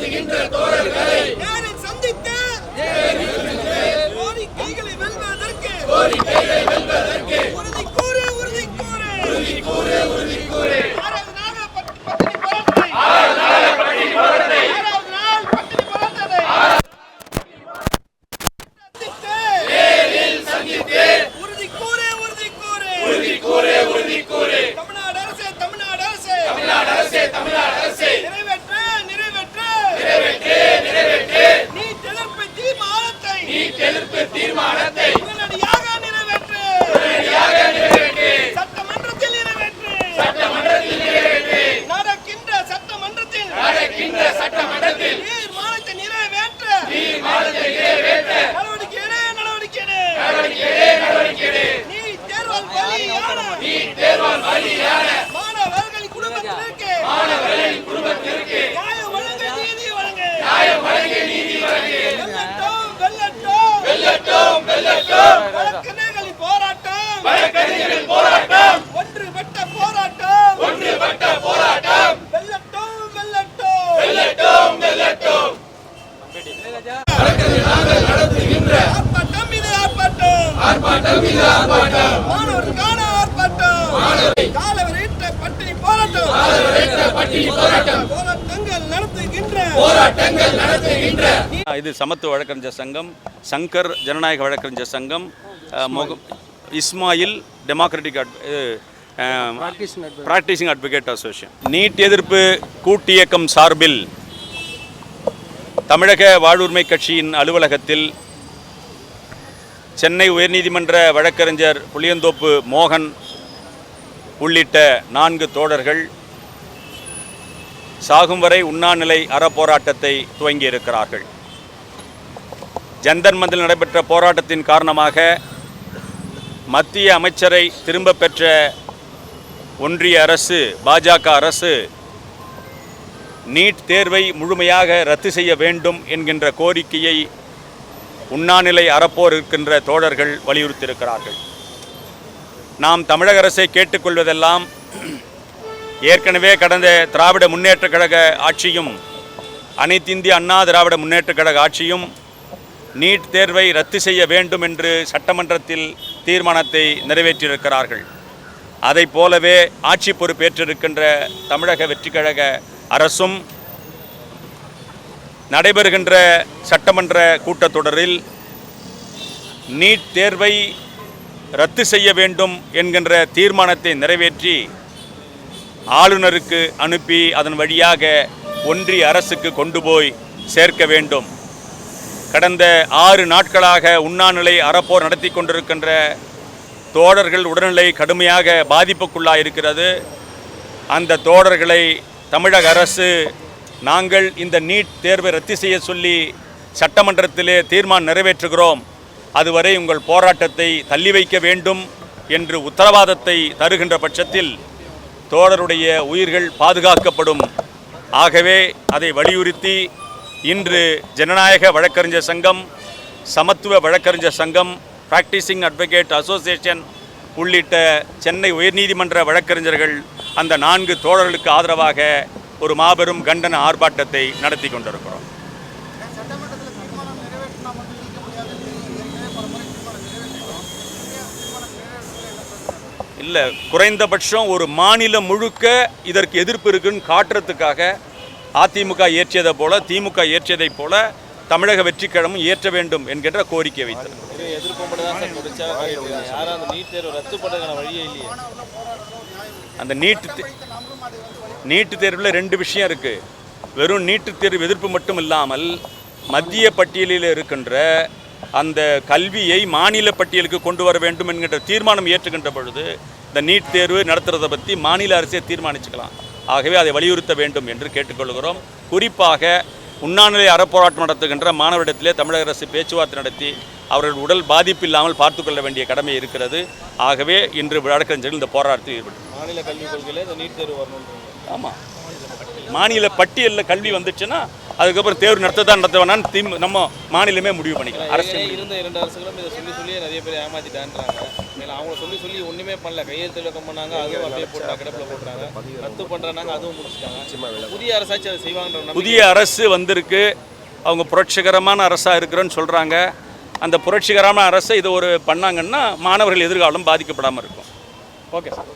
நடத்துகின்ற தோழர்களை நேரில் சந்தித்து கோரிக்கைகளை வெல்வதற்கு உறுதி கூறு உறுதி கூறு உறுதி கூறு உறுதி கூறு இது சமத்துவ வழக்கறிஞர் சங்கம், சங்கர் ஜனநாயக வழக்கறிஞர் சங்கம், Ismail democratic practising advocate association. NEET எதிர்ப்பு கூட்டியக்கம் சார்பில் தமிழக வாழ்வுரிமை கட்சியின் அலுவலகத்தில் சென்னை உயர்நீதிமன்ற வழக்கறிஞர் புளியந்தோப்பு மோகன் உள்ளிட்ட 4 தோழர்கள் சாகும் வரை உண்ணாநிலை அறப்போராட்டத்தை துவங்கியிருக்கிறார்கள். ஜந்தர் மந்தில் நடைபெற்ற போராட்டத்தின் காரணமாக மத்திய அமைச்சரை திரும்ப பெற்ற ஒன்றிய அரசு, பாஜக அரசு நீட் தேர்வை முழுமையாக ரத்து செய்ய வேண்டும் என்கின்ற கோரிக்கையை உண்ணாநிலை அறப்போர் இருக்கின்ற தோழர்கள் வலியுறுத்தியிருக்கிறார்கள். நாம் தமிழக அரசை கேட்டுக்கொள்வதெல்லாம் ஏற்கனவே கடந்த திராவிட முன்னேற்றக் கழக ஆட்சியும் அனைத்திந்திய அண்ணா திராவிட முன்னேற்றக் கழக ஆட்சியும் நீட் தேர்வை ரத்து செய்ய வேண்டும் என்று சட்டமன்றத்தில் தீர்மானத்தை நிறைவேற்றியிருக்கிறார்கள். அதை போலவே ஆட்சி பொறுப்பேற்றிருக்கின்ற தமிழக வெற்றி கழக அரசும் நடைபெறுகின்ற சட்டமன்ற கூட்டத்தொடரில் நீட் தேர்வை ரத்து செய்ய வேண்டும் என்கின்ற தீர்மானத்தை நிறைவேற்றி ஆளுநருக்கு அனுப்பி அதன் வழியாக ஒன்றிய அரசுக்கு கொண்டு போய் சேர்க்க வேண்டும். கடந்த 6 நாட்களாக உண்ணாநிலை அறப்போர் நடத்தி கொண்டிருக்கின்ற தோழர்கள் உடல்நிலை கடுமையாக பாதிப்புக்குள்ளாயிருக்கிறது. அந்த தோழர்களை தமிழக அரசு நாங்கள் இந்த நீட் தேர்வை ரத்து செய்ய சொல்லி சட்டமன்றத்திலே தீர்மானம் நிறைவேற்றுகிறோம், அதுவரை உங்கள் போராட்டத்தை தள்ளி வைக்க வேண்டும் என்று உத்தரவாதத்தை தருகின்ற பட்சத்தில் தோழருடைய உயிர்கள் பாதுகாக்கப்படும். ஆகவே அதை வலியுறுத்தி இன்று ஜனநாயக வழக்கறிஞர் சங்கம், சமத்துவ வழக்கறிஞர் சங்கம், பிராக்டிசிங் அட்வொகேட் அசோசியேஷன் உள்ளிட்ட சென்னை உயர்நீதிமன்ற வழக்கறிஞர்கள் அந்த 4 தோழர்களுக்கு ஆதரவாக ஒரு மாபெரும் கண்டன ஆர்ப்பாட்டத்தை நடத்தி கொண்டிருக்கிறோம். இல்லை, குறைந்தபட்சம் ஒரு மாநிலம் முழுக்க இதற்கு எதிர்ப்பு இருக்குன்னு காட்டுறதுக்காக அதிமுக இயற்றியதை போல திமுக இயற்றியதை போல தமிழக வெற்றி கழகமும் இயற்ற வேண்டும் என்கின்ற கோரிக்கை வைத்தது. அந்த நீட்டு தேர்வில் 2 விஷயம் இருக்குது. வெறும் நீட்டு தேர்வு எதிர்ப்பு மட்டும் இல்லாமல் மத்திய பட்டியலில் இருக்கின்ற அந்த கல்வியை மாநில பட்டியலுக்கு கொண்டு வர வேண்டும் என்கின்ற தீர்மானம் ஏற்றுகின்ற பொழுது இந்த நீட் தேர்வு நடத்துறதை பற்றி மாநில அரசே தீர்மானிச்சுக்கலாம். ஆகவே அதை வலியுறுத்த வேண்டும் என்று கேட்டுக்கொள்கிறோம். குறிப்பாக உண்ணாநிலை அறப்போராட்டம் நடத்துகின்ற மாணவரிடத்திலே தமிழக அரசு பேச்சுவார்த்தை நடத்தி அவர்கள் உடல் பாதிப்பு இல்லாமல் பார்த்து கொள்ள வேண்டிய கடமை இருக்கிறது. ஆகவே இன்று வழக்கறிஞர்கள் இந்த போராட்டத்தில் ஈடுபட்டு மாநில கல்விக் கொள்கையில் இந்த நீட் தேர்வு வரணும். ஆமாம். மாநில பட்டியலில் கல்வி வந்துச்சுன்னா அதுக்கப்புறம் தேர்வு நடத்த வேணான்னு நம்ம மாநிலமே முடிவு பண்ணிக்கலாம். அரசு இருந்த 2 அரசுகளும் இதை சொல்லி நிறைய பேர் ஏமாத்திட்டான்றாங்க. மேலே அவங்க சொல்லி ஒன்றுமே பண்ணல. கையெழுத்து இலக்கம் பண்ணாங்க, அதுவும் அப்படியே போட்டாங்க, கிடப்பில் போட்டுறாங்க, ரத்து பண்ணுறாங்க, அதுவும் முடிச்சுட்டாங்க. புதிய அரசாட்சி அதை செய்வாங்கன்ற புதிய அரசு வந்திருக்கு. அவங்க புரட்சிகரமான அரசாக இருக்கிறோன்னு சொல்கிறாங்க. அந்த புரட்சிகரமான அரசை இது ஒரு பண்ணாங்கன்னா மாணவர்கள் எதிர்காலம் பாதிக்கப்படாமல் இருக்கும். Okay sir.